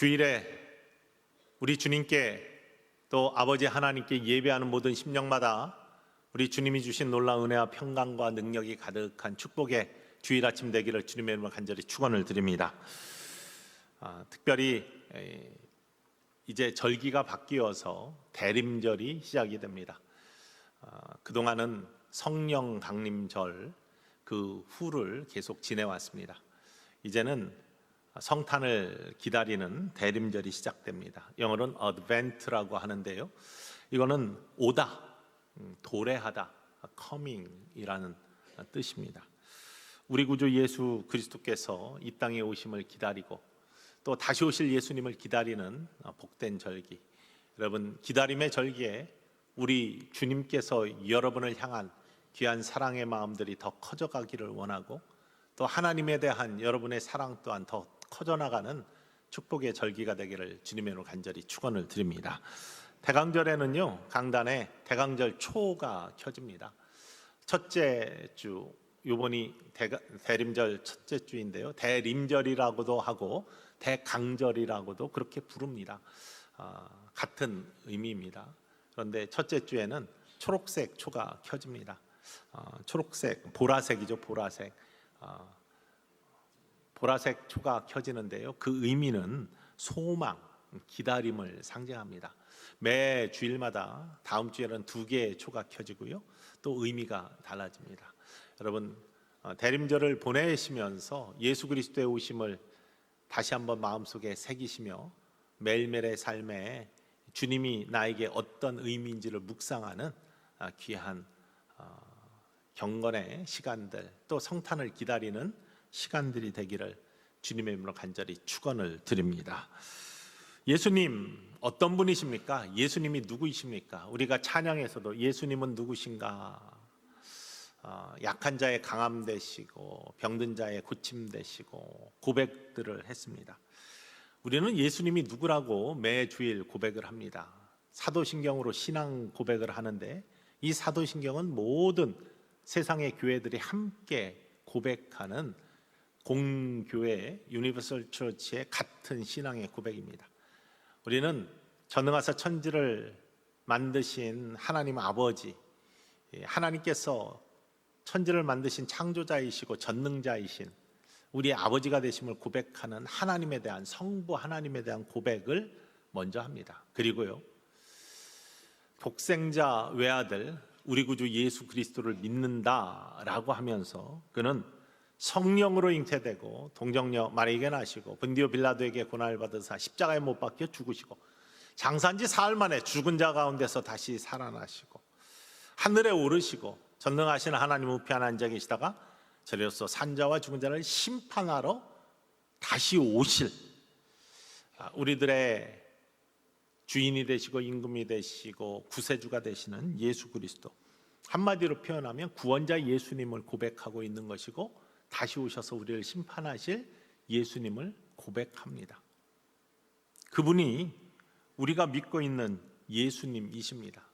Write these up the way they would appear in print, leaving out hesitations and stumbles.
주일에 우리 주님께 또 아버지 하나님께 예배하는 모든 심령마다 우리 주님이 주신 놀라운 은혜와 평강과 능력이 가득한 축복의 주일 아침 되기를 주님의 이름으로 간절히 축원을 드립니다. 특별히 이제 절기가 바뀌어서 대림절이 시작이 됩니다. 그동안은 성령 강림절 그 후를 계속 지내왔습니다. 이제는 성탄을 기다리는 대림절이 시작됩니다. 영어로는 Advent라고 하는데요, 이거는 오다, 도래하다, coming이라는 뜻입니다. 우리 구주 예수 그리스도께서 이 땅에 오심을 기다리고 또 다시 오실 예수님을 기다리는 복된 절기, 여러분 기다림의 절기에 우리 주님께서 여러분을 향한 귀한 사랑의 마음들이 더 커져가기를 원하고 또 하나님에 대한 여러분의 사랑 또한 더 커져나가는 축복의 절기가 되기를 주님의 이름으로 간절히 축원을 드립니다. 대강절에는요, 강단에 대강절 초가 켜집니다. 첫째 주, 이번이 대림절 첫째 주인데요, 대림절이라고도 하고 대강절이라고도 그렇게 부릅니다. 같은 의미입니다. 그런데 첫째 주에는 초록색 초가 켜집니다. 초록색, 보라색이죠, 보라색. 보라색 초가 켜지는데요, 그 의미는 소망, 기다림을 상징합니다. 매 주일마다 다음 주에는 2개의 초가 켜지고요, 또 의미가 달라집니다. 여러분, 대림절을 보내시면서 예수 그리스도의 오심을 다시 한번 마음속에 새기시며 매일매일의 삶에 주님이 나에게 어떤 의미인지를 묵상하는 귀한 경건의 시간들, 또 성탄을 기다리는 시간들이 되기를 주님의 이름으로 간절히 축원을 드립니다. 예수님 어떤 분이십니까? 예수님이 누구이십니까? 우리가 찬양에서도 예수님은 누구신가? 약한 자의 강함 되시고 병든 자의 고침 되시고 고백들을 했습니다. 우리는 예수님이 누구라고 매 주일 고백을 합니다. 사도신경으로 신앙 고백을 하는데, 이 사도신경은 모든 세상의 교회들이 함께 고백하는 공교회 유니버설 처치의 같은 신앙의 고백입니다. 우리는 전능하사 천지를 만드신 하나님 아버지, 하나님께서 천지를 만드신 창조자이시고 전능자이신 우리 아버지가 되심을 고백하는 하나님에 대한, 성부 하나님에 대한 고백을 먼저 합니다. 그리고요, 독생자 외아들 우리 구주 예수 그리스도를 믿는다라고 하면서 그는 성령으로 잉태되고 동정녀 마리아에게 나시고 본디오 빌라도에게 고난을 받으사 십자가에 못 박혀 죽으시고 장사한 지 사흘 만에 죽은 자 가운데서 다시 살아나시고 하늘에 오르시고 전능하신 하나님 우편에 앉아 계시다가 저리로서 산자와 죽은 자를 심판하러 다시 오실 우리들의 주인이 되시고 임금이 되시고 구세주가 되시는 예수 그리스도, 한마디로 표현하면 구원자 예수님을 고백하고 있는 것이고 다시 오셔서 우리를 심판하실 예수님을 고백합니다. 그분이 우리가 믿고 있는 예수님이십니다.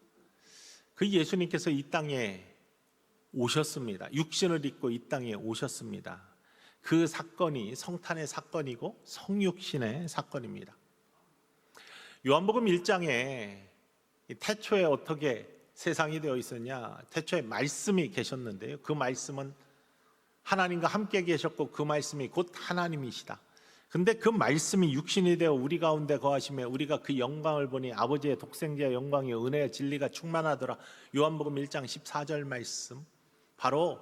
그 예수님께서 이 땅에 오셨습니다. 육신을 입고 이 땅에 오셨습니다. 그 사건이 성탄의 사건이고 성육신의 사건입니다. 요한복음 1장에 태초에 어떻게 세상이 되어 있었냐, 태초에 말씀이 계셨는데요, 그 말씀은 하나님과 함께 계셨고 그 말씀이 곧 하나님이시다. 근데 그 말씀이 육신이 되어 우리 가운데 거하시며 우리가 그 영광을 보니 아버지의 독생자의 영광이 은혜와 진리가 충만하더라. 요한복음 1장 14절 말씀, 바로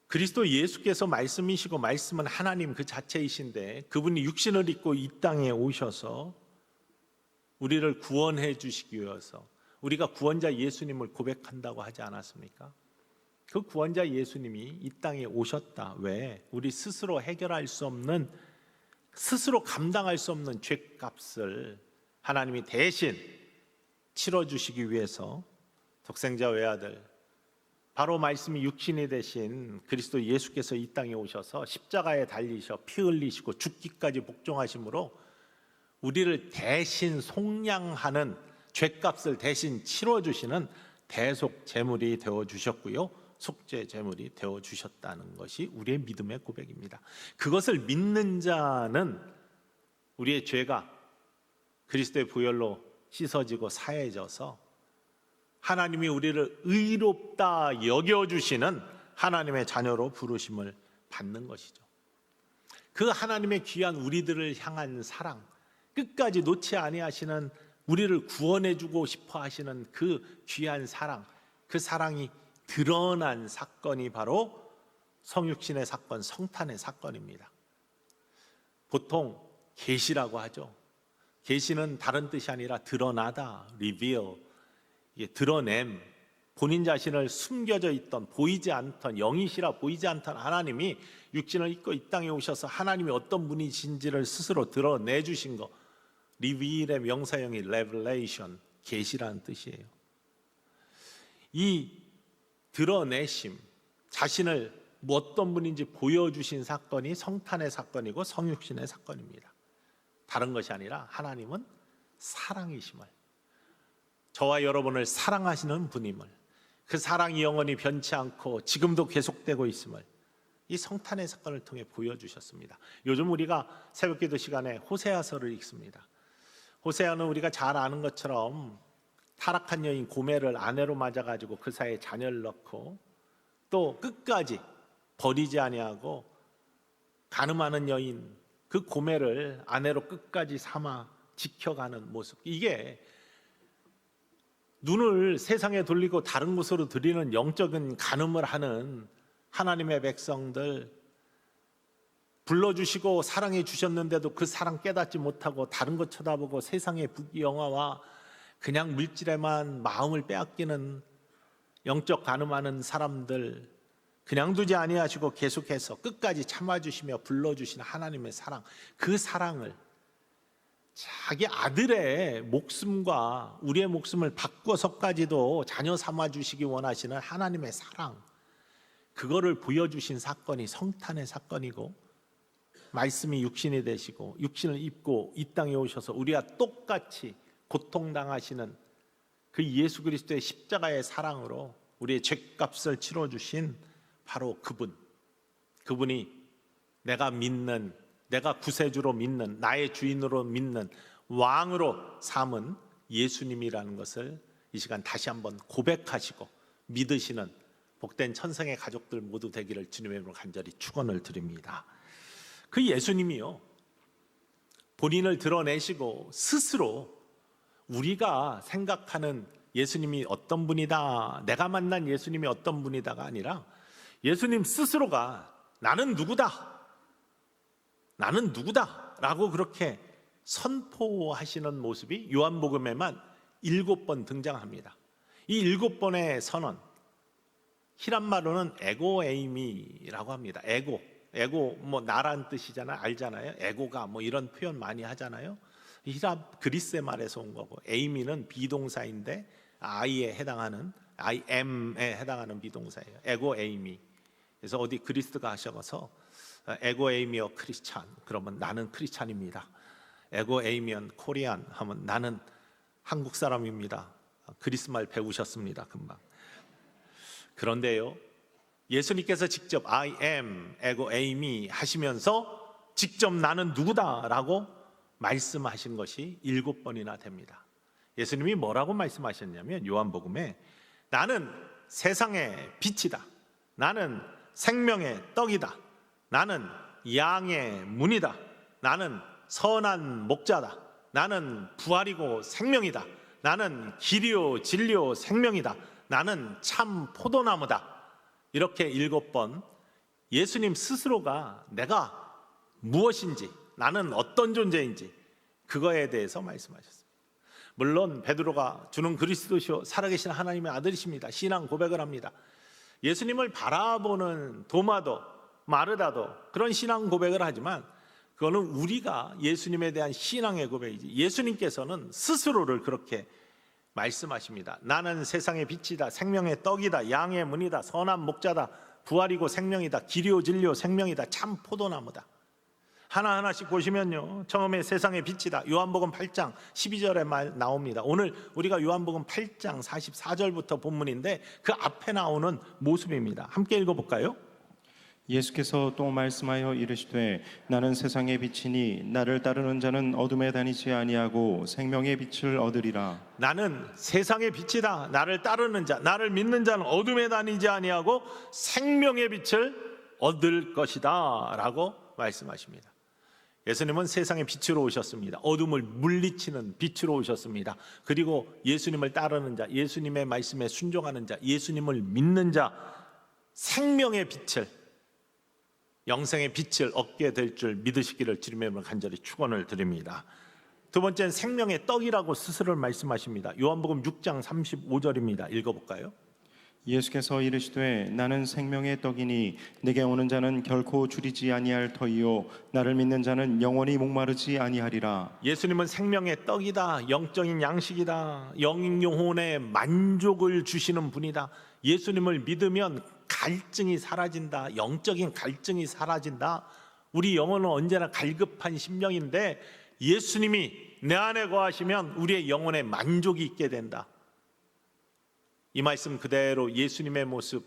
그리스도 예수께서 말씀이시고 말씀은 하나님 그 자체이신데 그분이 육신을 입고 이 땅에 오셔서 우리를 구원해 주시기 위해서 우리가 구원자 예수님을 고백한다고 하지 않았습니까? 그 구원자 예수님이 이 땅에 오셨다. 왜? 우리 스스로 해결할 수 없는, 스스로 감당할 수 없는 죄값을 하나님이 대신 치러주시기 위해서 독생자 외아들, 바로 말씀이 육신이 되신 그리스도 예수께서 이 땅에 오셔서 십자가에 달리셔 피 흘리시고 죽기까지 복종하심으로 우리를 대신 속량하는, 죄값을 대신 치러주시는 대속 제물이 되어주셨고요, 속죄 제물이 되어주셨다는 것이 우리의 믿음의 고백입니다. 그것을 믿는 자는 우리의 죄가 그리스도의 보혈로 씻어지고 사해져서 하나님이 우리를 의롭다 여겨주시는 하나님의 자녀로 부르심을 받는 것이죠. 그 하나님의 귀한 우리들을 향한 사랑, 끝까지 놓지 아니하시는, 우리를 구원해주고 싶어 하시는 그 귀한 사랑, 그 사랑이 드러난 사건이 바로 성육신의 사건, 성탄의 사건입니다. 보통 계시라고 하죠. 계시는 다른 뜻이 아니라 드러나다, reveal, 드러냄, 본인 자신을 숨겨져 있던, 보이지 않던, 영이시라 보이지 않던 하나님이 육신을 입고 이 땅에 오셔서 하나님이 어떤 분이신지를 스스로 드러내 주신 거, reveal의 명사형이 revelation, 계시라는 뜻이에요. 이 드러내심, 자신을 어떤 분인지 보여주신 사건이 성탄의 사건이고 성육신의 사건입니다. 다른 것이 아니라 하나님은 사랑이심을, 저와 여러분을 사랑하시는 분임을, 그 사랑이 영원히 변치 않고 지금도 계속되고 있음을 이 성탄의 사건을 통해 보여주셨습니다. 요즘 우리가 새벽기도 시간에 호세아서를 읽습니다. 호세아는 우리가 잘 아는 것처럼 타락한 여인 고멜을 아내로 맞아가지고 그 사이에 자녀를 넣고 또 끝까지 버리지 아니하고 간음하는 여인 그 고멜을 아내로 끝까지 삼아 지켜가는 모습, 이게 눈을 세상에 돌리고 다른 곳으로 들이는 영적인 간음을 하는 하나님의 백성들, 불러주시고 사랑해 주셨는데도 그 사랑 깨닫지 못하고 다른 것 쳐다보고 세상의 부귀영화와 그냥 물질에만 마음을 빼앗기는 영적 간음하는 사람들 그냥 두지 아니하시고 계속해서 끝까지 참아주시며 불러주시는 하나님의 사랑, 그 사랑을 자기 아들의 목숨과 우리의 목숨을 바꿔서까지도 자녀 삼아주시기 원하시는 하나님의 사랑, 그거를 보여주신 사건이 성탄의 사건이고, 말씀이 육신이 되시고 육신을 입고 이 땅에 오셔서 우리와 똑같이 고통당하시는 그 예수 그리스도의 십자가의 사랑으로 우리의 죄값을 치러주신 바로 그분이 내가 믿는, 내가 구세주로 믿는, 나의 주인으로 믿는, 왕으로 삼은 예수님이라는 것을 이 시간 다시 한번 고백하시고 믿으시는 복된 천성의 가족들 모두 되기를 주님의 이름으로 간절히 축원을 드립니다. 그 예수님이요, 본인을 드러내시고 스스로 우리가 생각하는 예수님이 어떤 분이다, 내가 만난 예수님이 어떤 분이다가 아니라 예수님 스스로가 나는 누구다 라고 그렇게 선포하시는 모습이 요한복음에만 7번 등장합니다. 이 7번의 선언, 히란말로는 에고에이미라고 합니다. 에고 뭐 나란 뜻이잖아요. 알잖아요. 에고가 뭐 이런 표현 많이 하잖아요. 히랍 그리스의 말에서 온 거고, 에이미는 비동사인데 I에 해당하는, I am에 해당하는 비동사예요. 에고에이미. 그래서 어디 그리스가 하셔서 에고에이미어 크리스찬, 그러면 나는 크리스찬입니다. 에고에이미언 코리안 하면 나는 한국 사람입니다. 그리스 말 배우셨습니다, 금방. 그런데요, 예수님께서 직접 I am 에고에이미 하시면서 직접 나는 누구다라고 말씀하신 것이 7번이나 됩니다. 예수님이 뭐라고 말씀하셨냐면 요한복음에 나는 세상의 빛이다, 나는 생명의 떡이다, 나는 양의 문이다, 나는 선한 목자다, 나는 부활이고 생명이다, 나는 길이요 진리요 생명이다, 나는 참 포도나무다. 이렇게 7번 예수님 스스로가 내가 무엇인지, 나는 어떤 존재인지 그거에 대해서 말씀하셨습니다. 물론 베드로가 주는 그리스도시요 살아계신 하나님의 아들이십니다, 신앙 고백을 합니다. 예수님을 바라보는 도마도 마르다도 그런 신앙 고백을 하지만 그거는 우리가 예수님에 대한 신앙의 고백이지, 예수님께서는 스스로를 그렇게 말씀하십니다. 나는 세상의 빛이다, 생명의 떡이다, 양의 문이다, 선한 목자다, 부활이고 생명이다, 길이요 진리요 생명이다, 참 포도나무다. 하나하나씩 보시면요, 처음에 세상의 빛이다, 요한복음 8장 12절에 말 나옵니다. 오늘 우리가 요한복음 8장 44절부터 본문인데 그 앞에 나오는 모습입니다. 함께 읽어볼까요? 예수께서 또 말씀하여 이르시되 나는 세상의 빛이니 나를 따르는 자는 어둠에 다니지 아니하고 생명의 빛을 얻으리라. 나는 세상의 빛이다. 나를 따르는 자, 나를 믿는 자는 어둠에 다니지 아니하고 생명의 빛을 얻을 것이다 라고 말씀하십니다. 예수님은 세상의 빛으로 오셨습니다. 어둠을 물리치는 빛으로 오셨습니다. 그리고 예수님을 따르는 자, 예수님의 말씀에 순종하는 자, 예수님을 믿는 자, 생명의 빛을, 영생의 빛을 얻게 될 줄 믿으시기를 주님의 이름으로 간절히 축원을 드립니다. 두 번째는 생명의 떡이라고 스스로 말씀하십니다. 요한복음 6장 35절입니다. 읽어볼까요? 예수께서 이르시되 나는 생명의 떡이니 내게 오는 자는 결코 줄이지 아니할 터이요 나를 믿는 자는 영원히 목마르지 아니하리라. 예수님은 생명의 떡이다. 영적인 양식이다. 영혼의 만족을 주시는 분이다. 예수님을 믿으면 갈증이 사라진다. 영적인 갈증이 사라진다. 우리 영혼은 언제나 갈급한 심령인데 예수님이 내 안에 거하시면 우리의 영혼에 만족이 있게 된다. 이 말씀 그대로 예수님의 모습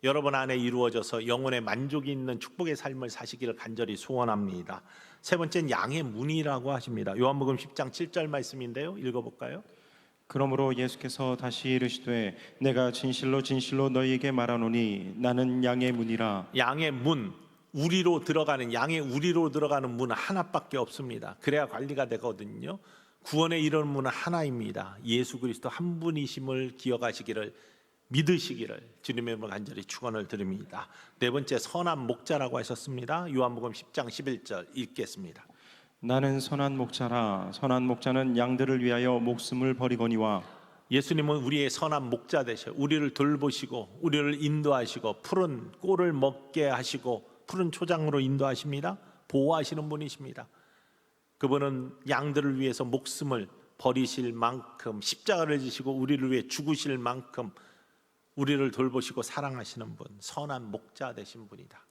여러분 안에 이루어져서 영혼의 만족이 있는 축복의 삶을 사시기를 간절히 소원합니다. 세 번째는 양의 문이라고 하십니다. 요한복음 10장 7절 말씀인데요. 읽어볼까요? 그러므로 예수께서 다시 이르시되 내가 진실로 진실로 너희에게 말하노니 나는 양의 문이라. 양의 문, 우리로 들어가는, 양의 우리로 들어가는 문은 하나밖에 없습니다. 그래야 관리가 되거든요. 구원에 이르는 문은 하나입니다. 예수 그리스도 한 분이심을 기억하시기를, 믿으시기를 주님의 이름으로 간절히 축원을 드립니다. 네 번째, 선한 목자라고 하셨습니다. 요한복음 10장 11절 읽겠습니다. 나는 선한 목자라. 선한 목자는 양들을 위하여 목숨을 버리거니와. 예수님은 우리의 선한 목자 되셔 우리를 돌보시고 우리를 인도하시고 푸른 꼴을 먹게 하시고 푸른 초장으로 인도하십니다. 보호하시는 분이십니다. 그분은 양들을 위해서 목숨을 버리실 만큼 십자가를 지시고 우리를 위해 죽으실 만큼 우리를 돌보시고 사랑하시는 분, 선한 목자 되신 분이다.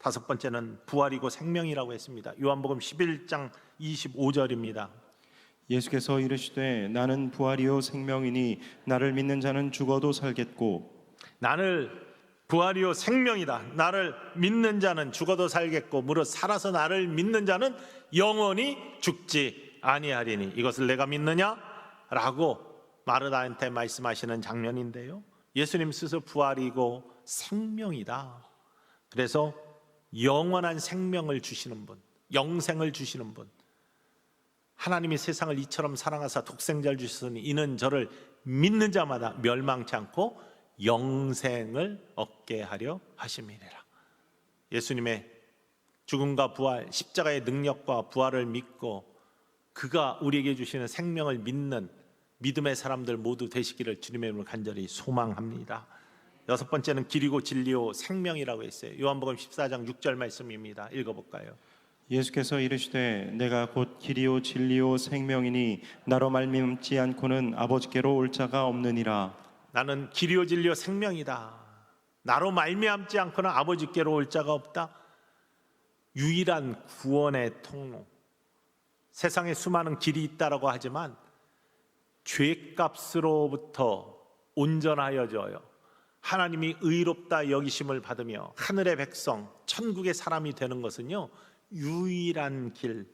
다섯 번째는 부활이고 생명이라고 했습니다. 요한복음 11장 25절입니다. 예수께서 이르시되 나는 부활이요 생명이니 나를 믿는 자는 죽어도 살겠고. 나를 부활이요 생명이다. 나를 믿는 자는 죽어도 살겠고 무릇 살아서 나를 믿는 자는 영원히 죽지 아니하리니 이것을 내가 믿느냐? 라고 마르다한테 말씀하시는 장면인데요. 예수님 스스로 부활이고 생명이다. 그래서 영원한 생명을 주시는 분, 영생을 주시는 분, 하나님이 세상을 이처럼 사랑하사 독생자를 주셨으니 이는 저를 믿는 자마다 멸망치 않고 영생을 얻게 하려 하심이니라. 예수님의 죽음과 부활, 십자가의 능력과 부활을 믿고 그가 우리에게 주시는 생명을 믿는 믿음의 사람들 모두 되시기를 주님의 이름으로 간절히 소망합니다. 여섯 번째는 길이고 진리요 생명이라고 했어요. 요한복음 14장 6절 말씀입니다. 읽어볼까요? 예수께서 이르시되 내가 곧 길이요 진리요 생명이니 나로 말미암지 않고는 아버지께로 올 자가 없느니라. 나는 길이요 진리요 생명이다. 나로 말미암지 않고는 아버지께로 올 자가 없다. 유일한 구원의 통로. 세상에 수많은 길이 있다라고 하지만 죄값으로부터 온전하여져요. 하나님이 의롭다 여기심을 받으며 하늘의 백성, 천국의 사람이 되는 것은요, 유일한 길,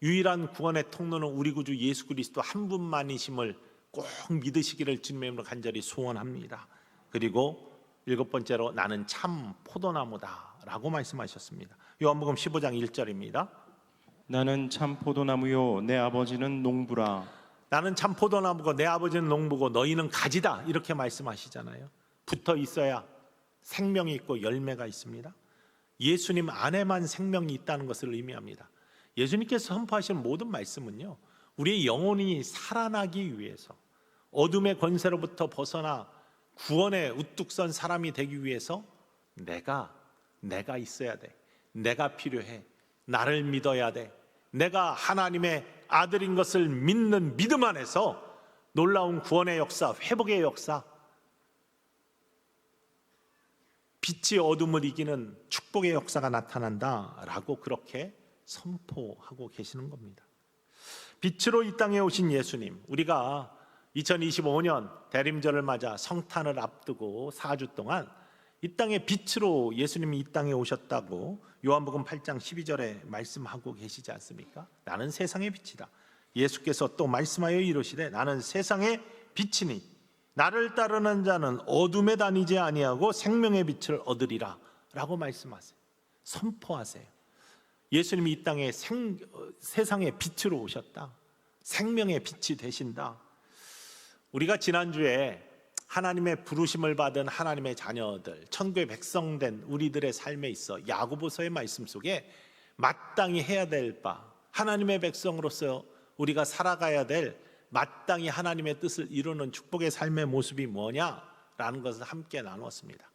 유일한 구원의 통로는 우리 구주 예수 그리스도 한 분만이심을 꼭 믿으시기를 주님의 이름으로 간절히 소원합니다. 그리고 일곱 번째로 나는 참 포도나무다 라고 말씀하셨습니다. 요한복음 15장 1절입니다. 나는 참 포도나무요 내 아버지는 농부라. 나는 참 포도나무고 내 아버지는 농부고 너희는 가지다 이렇게 말씀하시잖아요. 붙어 있어야 생명이 있고 열매가 있습니다. 예수님 안에만 생명이 있다는 것을 의미합니다. 예수님께서 선포하시는 모든 말씀은요, 우리의 영혼이 살아나기 위해서, 어둠의 권세로부터 벗어나 구원에 우뚝 선 사람이 되기 위해서 내가 있어야 돼. 내가 필요해. 나를 믿어야 돼. 내가 하나님의 아들인 것을 믿는 믿음 안에서 놀라운 구원의 역사, 회복의 역사, 빛이 어둠을 이기는 축복의 역사가 나타난다라고 그렇게 선포하고 계시는 겁니다. 빛으로 이 땅에 오신 예수님, 우리가 2025년 대림절을 맞아 성탄을 앞두고 4주 동안 이 땅의 빛으로 예수님이 이 땅에 오셨다고 요한복음 8장 12절에 말씀하고 계시지 않습니까? 나는 세상의 빛이다. 예수께서 또 말씀하여 이르시되 나는 세상의 빛이니 나를 따르는 자는 어둠에 다니지 아니하고 생명의 빛을 얻으리라 라고 말씀하세요. 선포하세요. 예수님이 이 땅에 세상의 빛으로 오셨다. 생명의 빛이 되신다. 우리가 지난주에 하나님의 부르심을 받은 하나님의 자녀들, 천국의 백성된 우리들의 삶에 있어 야고보서의 말씀 속에 마땅히 해야 될 바, 하나님의 백성으로서 우리가 살아가야 될 마땅히 하나님의 뜻을 이루는 축복의 삶의 모습이 뭐냐라는 것을 함께 나누었습니다.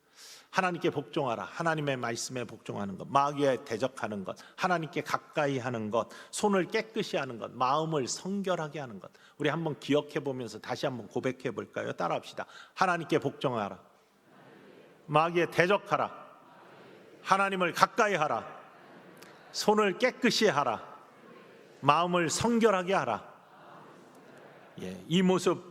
하나님께 복종하라. 하나님의 말씀에 복종하는 것, 마귀에 대적하는 것, 하나님께 가까이 하는 것, 손을 깨끗이 하는 것, 마음을 성결하게 하는 것. 우리 한번 기억해 보면서 다시 한번 고백해 볼까요? 따라합시다. 하나님께 복종하라. 마귀에 대적하라. 하나님을 가까이 하라. 손을 깨끗이 하라. 마음을 성결하게 하라. 이 모습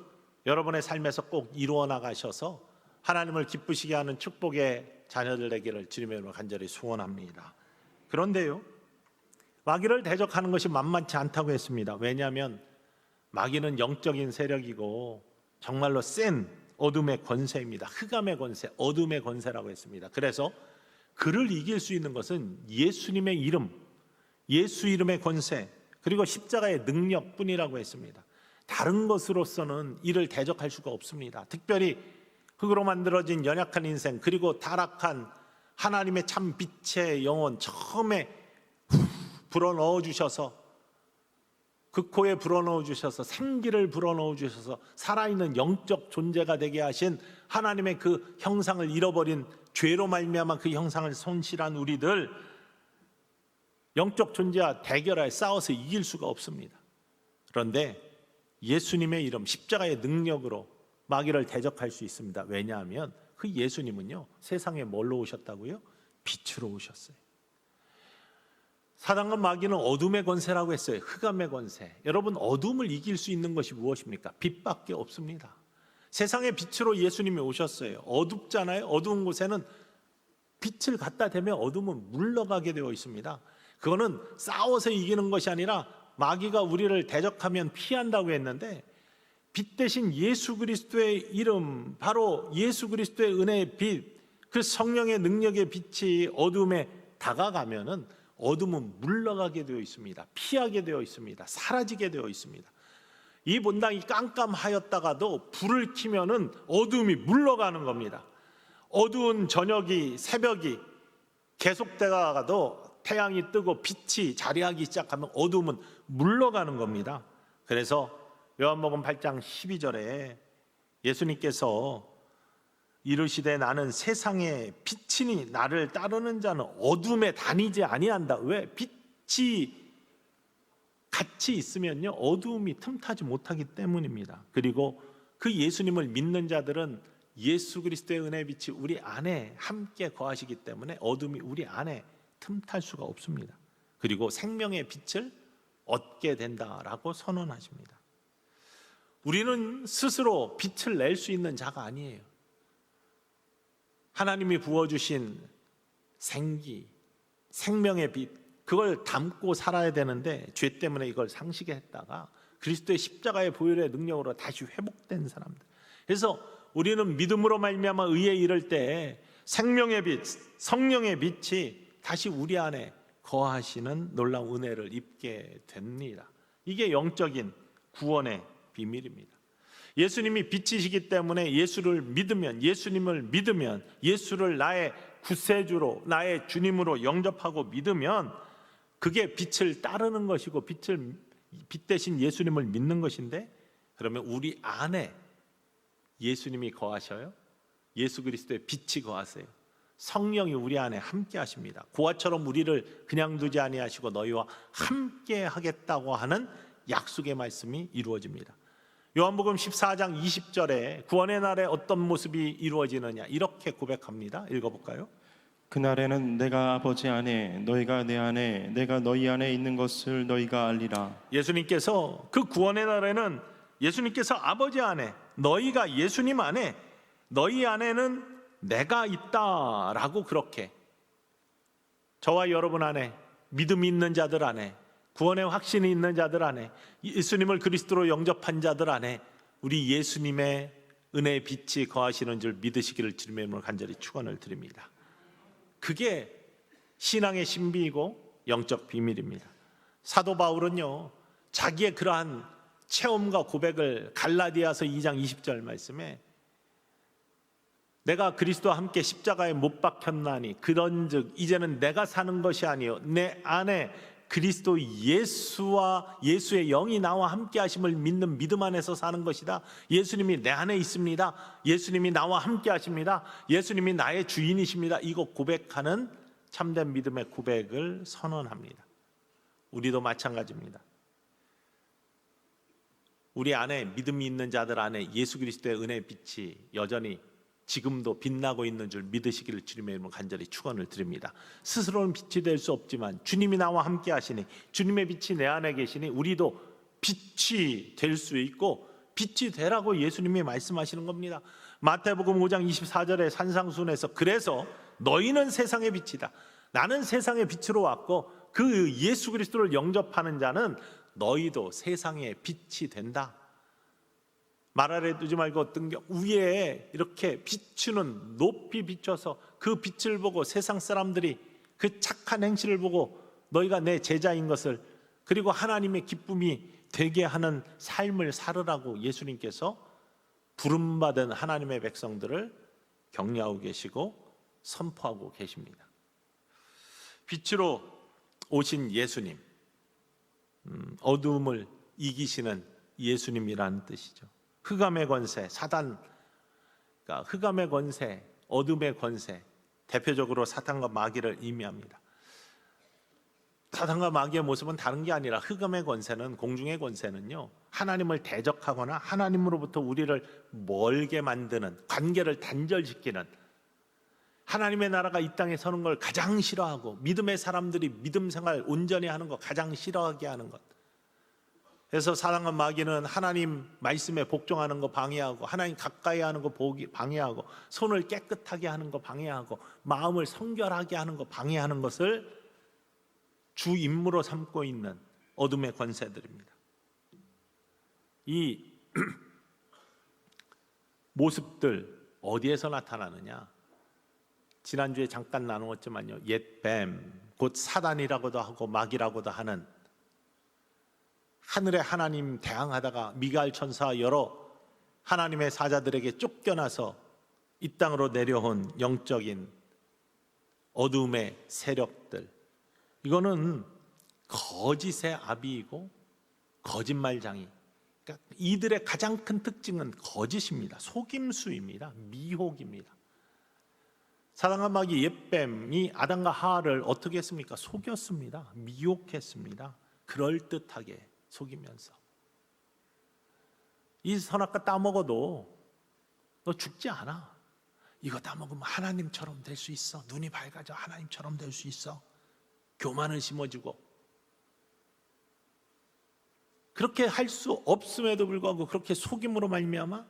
여러분의 삶에서 꼭 이루어 나가셔서 하나님을 기쁘시게 하는 축복의 자녀들 되기를 주님의 이름으로 간절히 소원합니다. 그런데요, 마귀를 대적하는 것이 만만치 않다고 했습니다. 왜냐하면 마귀는 영적인 세력이고 정말로 센 어둠의 권세입니다. 흑암의 권세, 어둠의 권세라고 했습니다. 그래서 그를 이길 수 있는 것은 예수님의 이름, 예수 이름의 권세, 그리고 십자가의 능력뿐이라고 했습니다. 다른 것으로서는 이를 대적할 수가 없습니다. 특별히 흙으로 만들어진 연약한 인생, 그리고 타락한 하나님의 참 빛의 영혼 처음에 불어넣어 주셔서, 그 코에 불어넣어 주셔서 생기를 불어넣어 주셔서 살아있는 영적 존재가 되게 하신 하나님의 그 형상을 잃어버린 죄로 말미암아 그 형상을 손실한 우리들, 영적 존재와 대결하여 싸워서 이길 수가 없습니다. 그런데 예수님의 이름, 십자가의 능력으로 마귀를 대적할 수 있습니다. 왜냐하면 그 예수님은요, 세상에 뭘로 오셨다고요? 빛으로 오셨어요. 사단과 마귀는 어둠의 권세라고 했어요. 흑암의 권세. 여러분, 어둠을 이길 수 있는 것이 무엇입니까? 빛밖에 없습니다. 세상의 빛으로 예수님이 오셨어요. 어둡잖아요. 어두운 곳에는 빛을 갖다 대면 어둠은 물러가게 되어 있습니다. 그거는 싸워서 이기는 것이 아니라 마귀가 우리를 대적하면 피한다고 했는데, 빛 대신 예수 그리스도의 이름, 바로 예수 그리스도의 은혜의 빛, 그 성령의 능력의 빛이 어둠에 다가가면은 어둠은 물러가게 되어 있습니다. 피하게 되어 있습니다. 사라지게 되어 있습니다. 이 본당이 깜깜하였다가도 불을 켜면은 어둠이 물러가는 겁니다. 어두운 저녁이, 새벽이 계속되다가도 태양이 뜨고 빛이 자리하기 시작하면 어둠은 물러가는 겁니다. 그래서 요한복음 8장 12절에 예수님께서 이르시되 나는 세상의 빛이니 나를 따르는 자는 어둠에 다니지 아니한다. 왜? 빛이 같이 있으면요, 어두움이 틈타지 못하기 때문입니다. 그리고 그 예수님을 믿는 자들은 예수 그리스도의 은혜의 빛이 우리 안에 함께 거하시기 때문에 어둠이 우리 안에 틈탈 수가 없습니다. 그리고 생명의 빛을 얻게 된다라고 선언하십니다. 우리는 스스로 빛을 낼 수 있는 자가 아니에요. 하나님이 부어주신 생기, 생명의 빛, 그걸 담고 살아야 되는데 죄 때문에 이걸 상실게 했다가 그리스도의 십자가의 보혈의 능력으로 다시 회복된 사람들. 그래서 우리는 믿음으로 말미암아 의에 이를 때 생명의 빛, 성령의 빛이 다시 우리 안에 거하시는 놀라운 은혜를 입게 됩니다. 이게 영적인 구원의 비밀입니다. 예수님이 빛이시기 때문에 예수를 믿으면, 예수님을 믿으면, 예수를 나의 구세주로, 나의 주님으로 영접하고 믿으면 그게 빛을 따르는 것이고 빛 대신 예수님을 믿는 것인데, 그러면 우리 안에 예수님이 거하셔요. 예수 그리스도의 빛이 거하세요. 성령이 우리 안에 함께 하십니다. 고아처럼 우리를 그냥 두지 아니하시고 너희와 함께 하겠다고 하는 약속의 말씀이 이루어집니다. 요한복음 14장 20절에 구원의 날에 어떤 모습이 이루어지느냐 이렇게 고백합니다. 읽어볼까요? 그날에는 내가 아버지 안에, 너희가 내 안에, 내가 너희 안에 있는 것을 너희가 알리라. 예수님께서 그 구원의 날에는 예수님께서 아버지 안에, 너희가 예수님 안에, 너희 안에는 내가 있다라고 그렇게 저와 여러분 안에 믿음이 있는 자들 안에 구원의 확신이 있는 자들 안에 예수님을 그리스도로 영접한 자들 안에 우리 예수님의 은혜의 빛이 거하시는 줄 믿으시기를 주님의 이름으로 간절히 축원을 드립니다. 그게 신앙의 신비이고 영적 비밀입니다. 사도 바울은요, 자기의 그러한 체험과 고백을 갈라디아서 2장 20절 말씀에 내가 그리스도와 함께 십자가에 못 박혔나니 그런즉 이제는 내가 사는 것이 아니요 내 안에 그리스도 예수의 영이 나와 함께 하심을 믿는 믿음 안에서 사는 것이다. 예수님이 내 안에 있습니다. 예수님이 나와 함께 하십니다. 예수님이 나의 주인이십니다. 이거 고백하는 참된 믿음의 고백을 선언합니다. 우리도 마찬가지입니다. 우리 안에 믿음이 있는 자들 안에 예수 그리스도의 은혜의 빛이 여전히 지금도 빛나고 있는 줄 믿으시기를 주님의 이름으로 간절히 축원을 드립니다. 스스로는 빛이 될 수 없지만 주님이 나와 함께 하시니 주님의 빛이 내 안에 계시니 우리도 빛이 될 수 있고 빛이 되라고 예수님이 말씀하시는 겁니다. 마태복음 5장 24절에 산상순에서 그래서 너희는 세상의 빛이다. 나는 세상의 빛으로 왔고 그 예수 그리스도를 영접하는 자는 너희도 세상의 빛이 된다. 말 아래 두지 말고 등경 위에 이렇게 비추는 높이 비춰서 그 빛을 보고 세상 사람들이 그 착한 행실을 보고 너희가 내 제자인 것을 그리고 하나님의 기쁨이 되게 하는 삶을 살으라고 예수님께서 부름받은 하나님의 백성들을 격려하고 계시고 선포하고 계십니다. 빛으로 오신 예수님, 어둠을 이기시는 예수님이라는 뜻이죠. 흑암의 권세, 사단, 그러니까 흑암의 권세, 어둠의 권세, 대표적으로 사탄과 마귀를 의미합니다. 사탄과 마귀의 모습은 다른 게 아니라 흑암의 권세는, 공중의 권세는요, 하나님을 대적하거나 하나님으로부터 우리를 멀게 만드는, 관계를 단절시키는, 하나님의 나라가 이 땅에 서는 걸 가장 싫어하고 믿음의 사람들이 믿음 생활 온전히 하는 거 가장 싫어하게 하는 것. 그래서 사단과 마귀는 하나님 말씀에 복종하는 거 방해하고 하나님 가까이 하는 거 방해하고 손을 깨끗하게 하는 거 방해하고 마음을 성결하게 하는 거 방해하는 것을 주 임무로 삼고 있는 어둠의 권세들입니다. 이 모습들 어디에서 나타나느냐? 지난주에 잠깐 나누었지만요, 옛뱀, 곧 사단이라고도 하고 마귀라고도 하는 하늘의 하나님 대항하다가 미가엘 천사와 여러 하나님의 사자들에게 쫓겨나서 이 땅으로 내려온 영적인 어둠의 세력들, 이거는 거짓의 아비이고 거짓말장이, 그러니까 이들의 가장 큰 특징은 거짓입니다. 속임수입니다. 미혹입니다. 사단과 마귀 옛뱀이 아담과 하와를 어떻게 했습니까? 속였습니다. 미혹했습니다. 그럴듯하게 속이면서 이 선악과 따먹어도 너 죽지 않아. 이거 따먹으면 하나님처럼 될 수 있어. 눈이 밝아져 하나님처럼 될 수 있어. 교만을 심어주고 그렇게 할 수 없음에도 불구하고 그렇게 속임으로 말미암아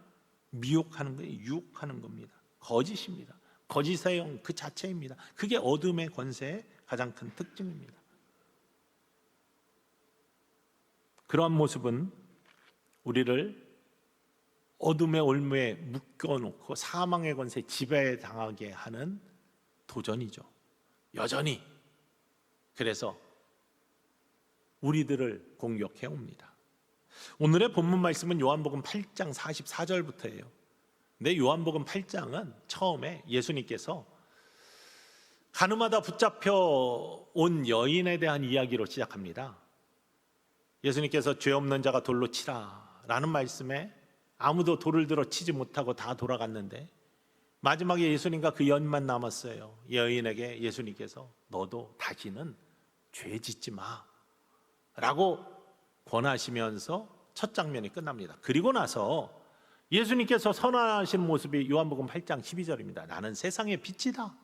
미혹하는 거예요. 유혹하는 겁니다. 거짓입니다. 거짓의 영 그 자체입니다. 그게 어둠의 권세의 가장 큰 특징입니다. 그러한 모습은 우리를 어둠의 올무에 묶어놓고 사망의 권세에 지배당하게 하는 도전이죠. 여전히 그래서 우리들을 공격해 옵니다. 오늘의 본문 말씀은 요한복음 8장 44절부터예요. 근데 요한복음 8장은 처음에 예수님께서 가늠하다 붙잡혀 온 여인에 대한 이야기로 시작합니다. 예수님께서 죄 없는 자가 돌로 치라 라는 말씀에 아무도 돌을 들어 치지 못하고 다 돌아갔는데 마지막에 예수님과 그 여인만 남았어요. 여인에게 예수님께서 너도 다시는 죄 짓지 마 라고 권하시면서 첫 장면이 끝납니다. 그리고 나서 예수님께서 선언하신 모습이 요한복음 8장 12절입니다. 나는 세상의 빛이다.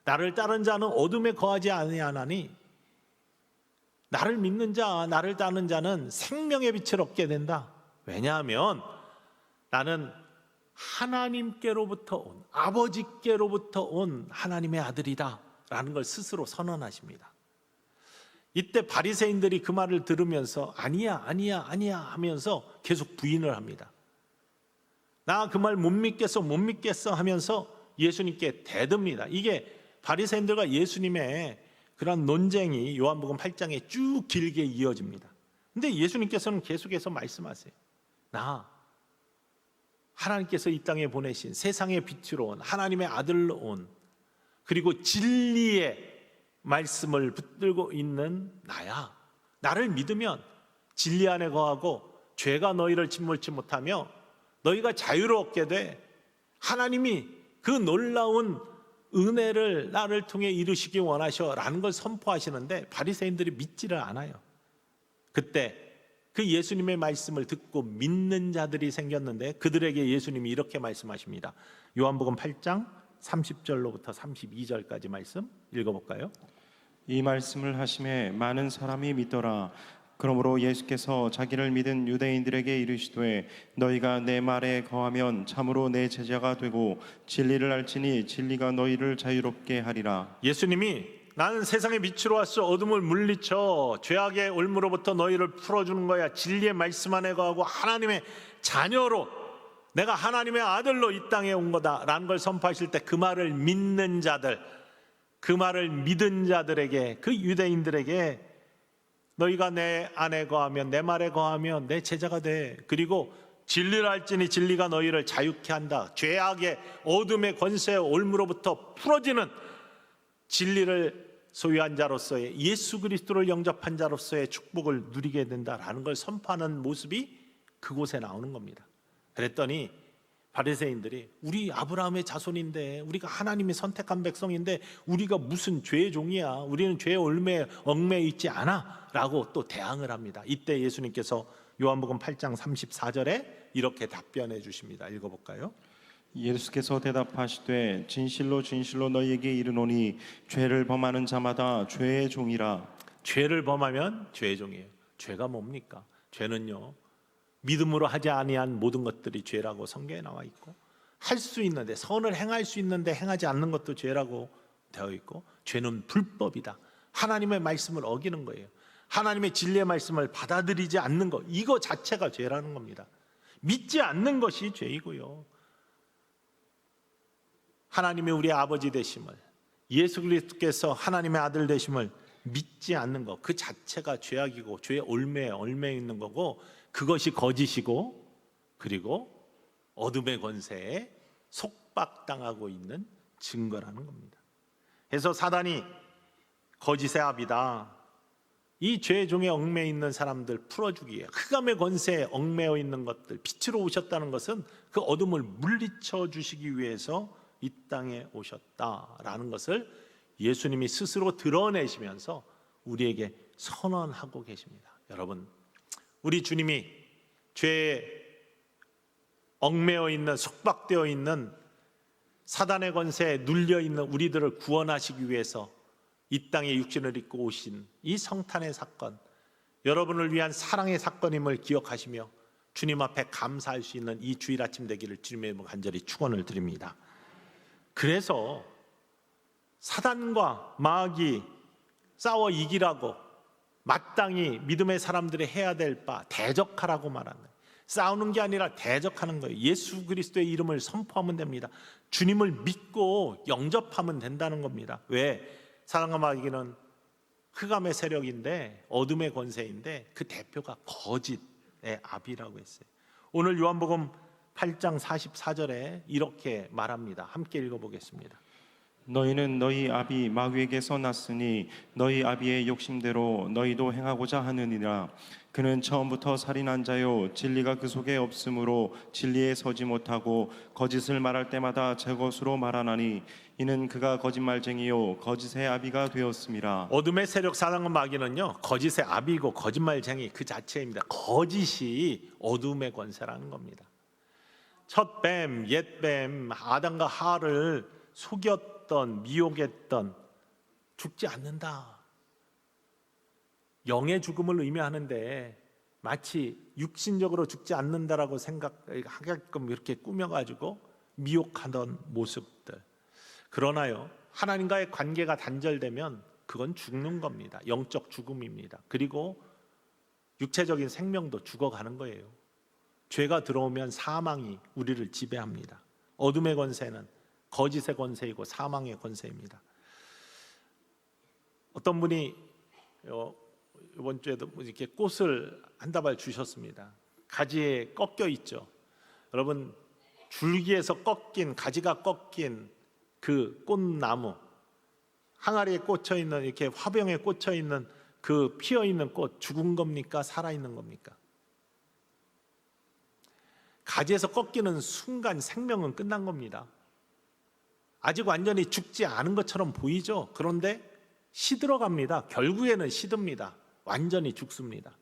나를 따른 자는 어둠에 거하지 아니하나니 나를 믿는 자, 나를 따르는 자는 생명의 빛을 얻게 된다. 왜냐하면 나는 하나님께로부터 온, 아버지께로부터 온 하나님의 아들이다라는 걸 스스로 선언하십니다. 이때 바리새인들이 그 말을 들으면서 아니야 아니야 아니야 하면서 계속 부인을 합니다. 나 그 말 못 믿겠어 하면서 예수님께 대듭니다. 이게 바리새인들과 예수님의 그런 논쟁이 요한복음 8장에 쭉 길게 이어집니다. 근데 예수님께서는 계속해서 말씀하세요. 나 하나님께서 이 땅에 보내신 세상의 빛으로 온 하나님의 아들로 온, 그리고 진리의 말씀을 붙들고 있는 나야. 나를 믿으면 진리 안에 거하고 죄가 너희를 짓물지 못하며 너희가 자유롭게 돼. 하나님이 그 놀라운 은혜를 나를 통해 이루시기 원하셔라는 걸 선포하시는데 바리새인들이 믿지를 않아요. 그때 그 예수님의 말씀을 듣고 믿는 자들이 생겼는데 그들에게 예수님이 이렇게 말씀하십니다. 요한복음 8장 30절로부터 32절까지 말씀 읽어볼까요? 이 말씀을 하심에 많은 사람이 믿더라. 그러므로 예수께서 자기를 믿은 유대인들에게 이르시되 너희가 내 말에 거하면 참으로 내 제자가 되고 진리를 알지니 진리가 너희를 자유롭게 하리라. 예수님이 나는 세상의 빛으로 왔어 어둠을 물리쳐 죄악의 올무로부터 너희를 풀어주는 거야. 진리의 말씀 안에 거하고 하나님의 자녀로, 내가 하나님의 아들로 이 땅에 온 거다라는 걸 선포하실 때 그 말을 믿는 자들, 그 말을 믿은 자들에게, 그 유대인들에게 너희가 내 안에 거하면, 내 말에 거하면 내 제자가 돼. 그리고 진리를 알지니 진리가 너희를 자유케 한다. 죄악의 어둠의 권세의 올무로부터 풀어지는 진리를 소유한 자로서의, 예수 그리스도를 영접한 자로서의 축복을 누리게 된다라는 걸 선포하는 모습이 그곳에 나오는 겁니다. 그랬더니 바리새인들이 우리 아브라함의 자손인데, 우리가 하나님이 선택한 백성인데 우리가 무슨 죄의 종이야, 우리는 죄의 올매에 얽매여 있지 않아 라고 또 대항을 합니다. 이때 예수님께서 요한복음 8장 34절에 이렇게 답변해 주십니다. 읽어볼까요? 예수께서 대답하시되 진실로 진실로 너희에게 이르노니 죄를 범하는 자마다 죄의 종이라. 죄를 범하면 죄의 종이에요. 죄가 뭡니까? 죄는요, 믿음으로 하지 아니한 모든 것들이 죄라고 성경에 나와 있고, 할 수 있는데, 선을 행할 수 있는데 행하지 않는 것도 죄라고 되어 있고, 죄는 불법이다. 하나님의 말씀을 어기는 거예요. 하나님의 진리의 말씀을 받아들이지 않는 것, 이거 자체가 죄라는 겁니다. 믿지 않는 것이 죄이고요. 하나님이 우리 아버지 되심을, 예수 그리스도께서 하나님의 아들 되심을 믿지 않는 것, 그 자체가 죄악이고 죄의 올매에 얽매여 있는 거고, 그것이 거짓이고, 그리고 어둠의 권세에 속박당하고 있는 증거라는 겁니다. 그래서 사단이 거짓의 아비다, 이 죄의 종에 얽매여 있는 사람들 풀어주기 위해, 흑암의 권세에 얽매여 있는 것들, 빛으로 오셨다는 것은 그 어둠을 물리쳐 주시기 위해서 이 땅에 오셨다라는 것을 예수님이 스스로 드러내시면서 우리에게 선언하고 계십니다. 여러분, 우리 주님이 죄에 얽매여 있는, 속박되어 있는 사단의 권세에 눌려 있는 우리들을 구원하시기 위해서 이 땅에 육신을 입고 오신 이 성탄의 사건, 여러분을 위한 사랑의 사건임을 기억하시며 주님 앞에 감사할 수 있는 이 주일 아침 되기를 주님의 이름으로 간절히 축원을 드립니다. 그래서 사단과 마귀 싸워 이기라고 마땅히 믿음의 사람들이 해야 될 바 대적하라고 말하는, 싸우는 게 아니라 대적하는 거예요. 예수 그리스도의 이름을 선포하면 됩니다. 주님을 믿고 영접하면 된다는 겁니다. 왜? 사단과 마귀는 흑암의 세력인데, 어둠의 권세인데 그 대표가 거짓의 아비라고 했어요. 오늘 요한복음 8장 44절에 이렇게 말합니다. 함께 읽어보겠습니다. 너희는 너희 아비 마귀에게서 났으니 너희 아비의 욕심대로 너희도 행하고자 하느니라. 그는 처음부터 살인한 자요, 진리가 그 속에 없으므로 진리에 서지 못하고 거짓을 말할 때마다 제 것으로 말하나니 이는 그가 거짓말쟁이요 거짓의 아비가 되었음이라. 어둠의 세력 사단과 마귀는요, 거짓의 아비고 거짓말쟁이 그 자체입니다. 거짓이 어둠의 권세라는 겁니다. 첫 뱀, 옛 뱀, 아담과 하와를 속였던, 미혹했던, 죽지 않는다, 영의 죽음을 의미하는데 마치 육신적으로 죽지 않는다라고 생각하게끔 이렇게 꾸며가지고 미혹하던 모습들. 그러나요, 하나님과의 관계가 단절되면 그건 죽는 겁니다. 영적 죽음입니다. 그리고 육체적인 생명도 죽어가는 거예요. 죄가 들어오면 사망이 우리를 지배합니다. 어둠의 권세는 거짓의 권세이고 사망의 권세입니다. 어떤 분이 이번 주에도 이렇게 꽃을 한 다발 주셨습니다. 가지에 꺾여 있죠. 여러분, 줄기에서 꺾인, 가지가 꺾인 그 꽃나무, 항아리에 꽂혀 있는, 이렇게 화병에 꽂혀 있는 그 피어 있는 꽃, 죽은 겁니까? 살아 있는 겁니까? 가지에서 꺾이는 순간 생명은 끝난 겁니다. 아직 완전히 죽지 않은 것처럼 보이죠? 그런데 시들어갑니다. 결국에는 시듭니다. 완전히 죽습니다.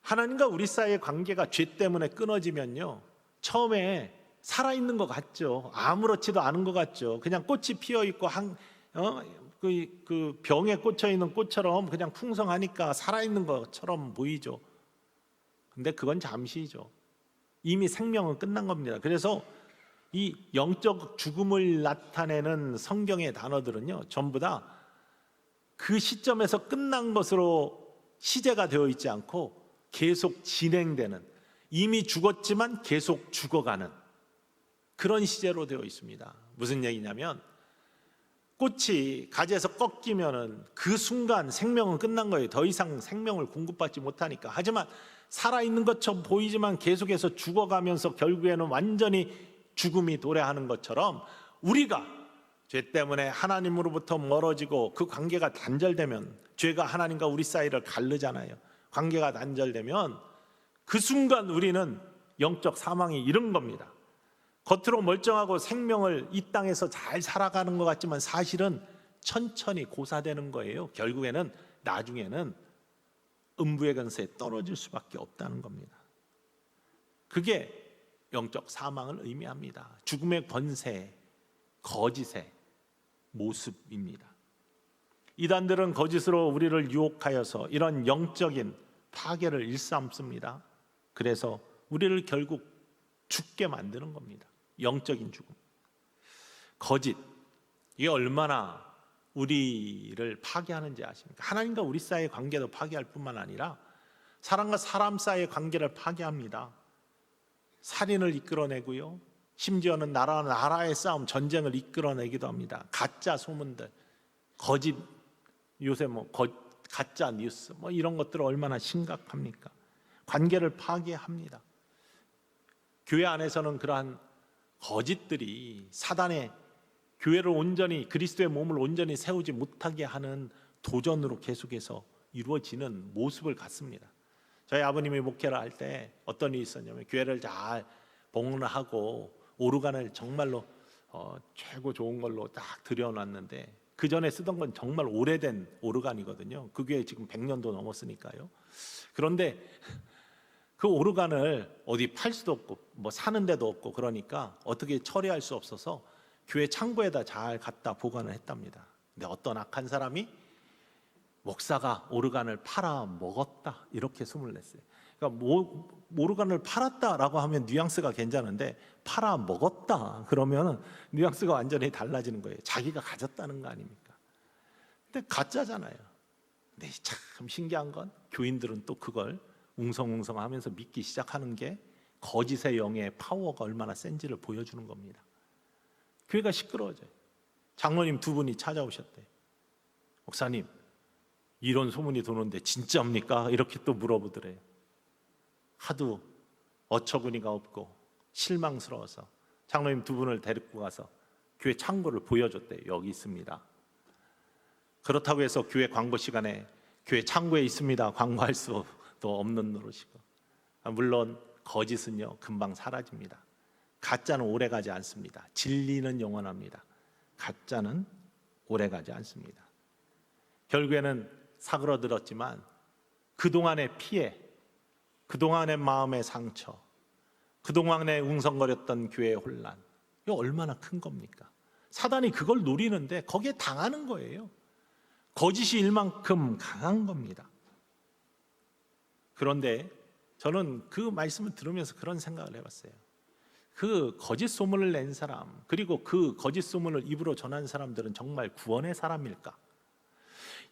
하나님과 우리 사이의 관계가 죄 때문에 끊어지면요, 처음에 살아있는 것 같죠. 아무렇지도 않은 것 같죠. 그냥 꽃이 피어있고 그 병에 꽂혀있는 꽃처럼 그냥 풍성하니까 살아있는 것처럼 보이죠. 근데 그건 잠시죠. 이미 생명은 끝난 겁니다. 그래서 이 영적 죽음을 나타내는 성경의 단어들은요, 전부 다 그 시점에서 끝난 것으로 시제가 되어 있지 않고 계속 진행되는, 이미 죽었지만 계속 죽어가는 그런 시제로 되어 있습니다. 무슨 얘기냐면, 꽃이 가지에서 꺾이면은 그 순간 생명은 끝난 거예요. 더 이상 생명을 공급받지 못하니까. 하지만 살아있는 것처럼 보이지만 계속해서 죽어가면서 결국에는 완전히 죽음이 도래하는 것처럼, 우리가 죄 때문에 하나님으로부터 멀어지고 그 관계가 단절되면, 죄가 하나님과 우리 사이를 가르잖아요. 관계가 단절되면 그 순간 우리는 영적 사망이 이른 겁니다. 겉으로 멀쩡하고 생명을 이 땅에서 잘 살아가는 것 같지만 사실은 천천히 고사되는 거예요. 결국에는 나중에는 음부의 권세에 떨어질 수밖에 없다는 겁니다. 그게 영적 사망을 의미합니다. 죽음의 권세, 거짓의 모습입니다. 이단들은 거짓으로 우리를 유혹하여서 이런 영적인 파괴를 일삼습니다. 그래서 우리를 결국 죽게 만드는 겁니다. 영적인 죽음. 거짓, 이게 얼마나 우리를 파괴하는지 아십니까? 하나님과 우리 사이의 관계도 파괴할 뿐만 아니라 사람과 사람 사이의 관계를 파괴합니다. 살인을 이끌어내고요, 심지어는 나라의 싸움, 전쟁을 이끌어내기도 합니다. 가짜 소문들, 거짓, 요새 가짜 뉴스 이런 것들 얼마나 심각합니까? 관계를 파괴합니다. 교회 안에서는 그러한 거짓들이 사단의 교회를 온전히, 그리스도의 몸을 온전히 세우지 못하게 하는 도전으로 계속해서 이루어지는 모습을 갖습니다. 저희 아버님이 목회를 할 때 어떤 일이 있었냐면, 교회를 잘 봉헌하고 오르간을 정말로 최고 좋은 걸로 딱 들여놨는데, 그 전에 쓰던 건 정말 오래된 오르간이거든요. 그게 지금 100년도 넘었으니까요. 그런데 그 오르간을 어디 팔 수도 없고 사는 데도 없고, 그러니까 어떻게 처리할 수 없어서 교회 창고에다 잘 갖다 보관을 했답니다. 근데 어떤 악한 사람이 목사가 오르간을 팔아 먹었다, 이렇게 소문을 냈어요. 그러니까 오르간을 팔았다라고 하면 뉘앙스가 괜찮은데, 팔아 먹었다 그러면 뉘앙스가 완전히 달라지는 거예요. 자기가 가졌다는 거 아닙니까? 근데 가짜잖아요. 근데 참 신기한 건, 교인들은 또 그걸 웅성웅성하면서 믿기 시작하는 게 거짓의 영의 파워가 얼마나 센지를 보여주는 겁니다. 교회가 시끄러워져요. 장로님 두 분이 찾아오셨대요. 목사님, 이런 소문이 도는데 진짜입니까? 이렇게 또 물어보더래요. 하도 어처구니가 없고 실망스러워서 장로님 두 분을 데리고 가서 교회 창고를 보여줬대요. 여기 있습니다. 그렇다고 해서 교회 광고 시간에 교회 창고에 있습니다 광고할 수도 없는 노릇이고, 물론 거짓은요 금방 사라집니다. 가짜는 오래가지 않습니다. 진리는 영원합니다. 가짜는 오래가지 않습니다. 결국에는 사그러들었지만 그동안의 피해, 그동안의 마음의 상처, 그동안에 웅성거렸던 교회의 혼란, 이거 얼마나 큰 겁니까? 사단이 그걸 노리는데 거기에 당하는 거예요. 거짓이 일만큼 강한 겁니다. 그런데 저는 그 말씀을 들으면서 그런 생각을 해봤어요. 그 거짓 소문을 낸 사람, 그리고 그 거짓 소문을 입으로 전한 사람들은 정말 구원의 사람일까?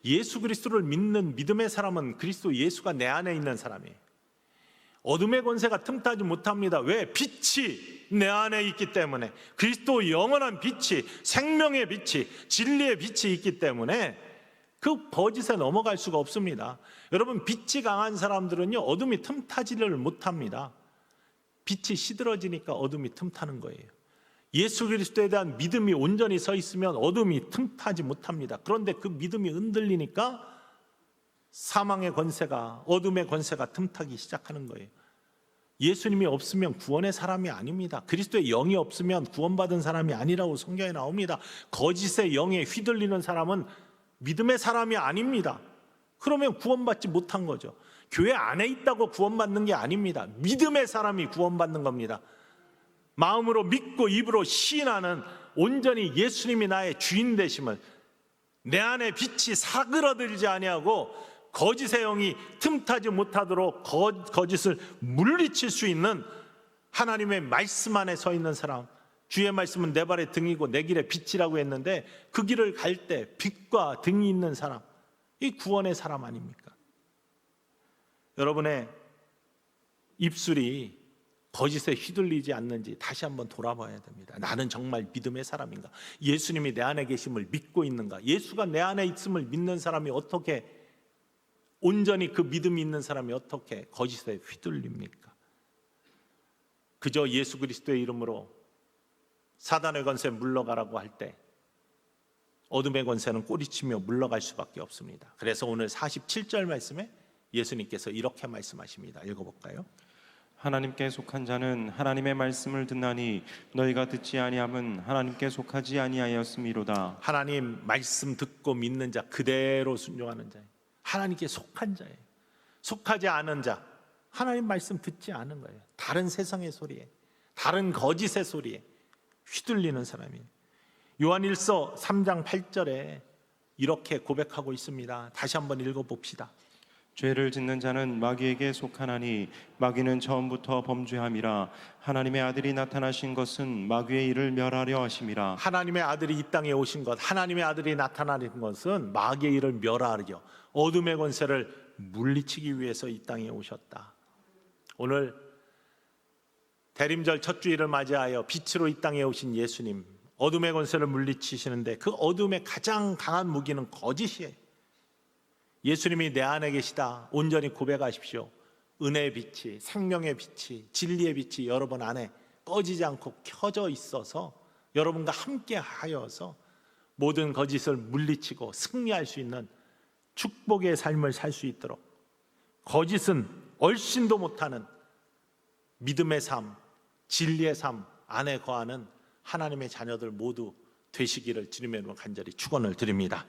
예수 그리스도를 믿는 믿음의 사람은 그리스도 예수가 내 안에 있는 사람이에요. 어둠의 권세가 틈타지 못합니다. 왜? 빛이 내 안에 있기 때문에, 그리스도 영원한 빛이, 생명의 빛이, 진리의 빛이 있기 때문에 그 거짓에 넘어갈 수가 없습니다. 여러분, 빛이 강한 사람들은요, 어둠이 틈타지를 못합니다. 빛이 시들어지니까 어둠이 틈타는 거예요. 예수 그리스도에 대한 믿음이 온전히 서 있으면 어둠이 틈타지 못합니다. 그런데 그 믿음이 흔들리니까 사망의 권세가, 어둠의 권세가 틈타기 시작하는 거예요. 예수님이 없으면 구원의 사람이 아닙니다. 그리스도의 영이 없으면 구원받은 사람이 아니라고 성경에 나옵니다. 거짓의 영에 휘둘리는 사람은 믿음의 사람이 아닙니다. 그러면 구원받지 못한 거죠. 교회 안에 있다고 구원받는 게 아닙니다. 믿음의 사람이 구원받는 겁니다. 마음으로 믿고 입으로 시인하는, 온전히 예수님이 나의 주인 되심을, 내 안에 빛이 사그러들지 아니하고 거짓의 영이 틈타지 못하도록 거짓을 물리칠 수 있는 하나님의 말씀 안에 서 있는 사람, 주의 말씀은 내 발의 등이고 내 길의 빛이라고 했는데 그 길을 갈 때 빛과 등이 있는 사람, 이 구원의 사람 아닙니까? 여러분의 입술이 거짓에 휘둘리지 않는지 다시 한번 돌아봐야 됩니다. 나는 정말 믿음의 사람인가? 예수님이 내 안에 계심을 믿고 있는가? 예수가 내 안에 있음을 믿는 사람이 어떻게, 온전히 그 믿음이 있는 사람이 어떻게 거짓에 휘둘립니까? 그저 예수 그리스도의 이름으로 사단의 권세 물러가라고 할 때 어둠의 권세는 꼬리치며 물러갈 수밖에 없습니다. 그래서 오늘 47절 말씀에 예수님께서 이렇게 말씀하십니다. 읽어볼까요? 하나님께 속한 자는 하나님의 말씀을 듣나니 너희가 듣지 아니함은 하나님께 속하지 아니하였음이로다. 하나님 말씀 듣고 믿는 자, 그대로 순종하는 자예요. 하나님께 속한 자예요. 속하지 않은 자, 하나님 말씀 듣지 않은 거예요. 다른 세상의 소리에, 다른 거짓의 소리에 휘둘리는 사람이에요. 요한일서 3장 8절에 이렇게 고백하고 있습니다. 다시 한번 읽어봅시다. 죄를 짓는 자는 마귀에게 속하나니 마귀는 처음부터 범죄함이라. 하나님의 아들이 나타나신 것은 마귀의 일을 멸하려 하심이라. 하나님의 아들이 이 땅에 오신 것, 하나님의 아들이 나타나는 것은 마귀의 일을 멸하려, 어둠의 권세를 물리치기 위해서 이 땅에 오셨다. 오늘 대림절 첫 주일을 맞이하여 빛으로 이 땅에 오신 예수님, 어둠의 권세를 물리치시는데 그 어둠의 가장 강한 무기는 거짓이에요. 예수님이 내 안에 계시다 온전히 고백하십시오. 은혜의 빛이, 생명의 빛이, 진리의 빛이 여러분 안에 꺼지지 않고 켜져 있어서 여러분과 함께 하여서 모든 거짓을 물리치고 승리할 수 있는 축복의 삶을 살 수 있도록, 거짓은 얼씬도 못하는 믿음의 삶, 진리의 삶 안에 거하는 하나님의 자녀들 모두 되시기를 주님의 이름으로 간절히 축원을 드립니다.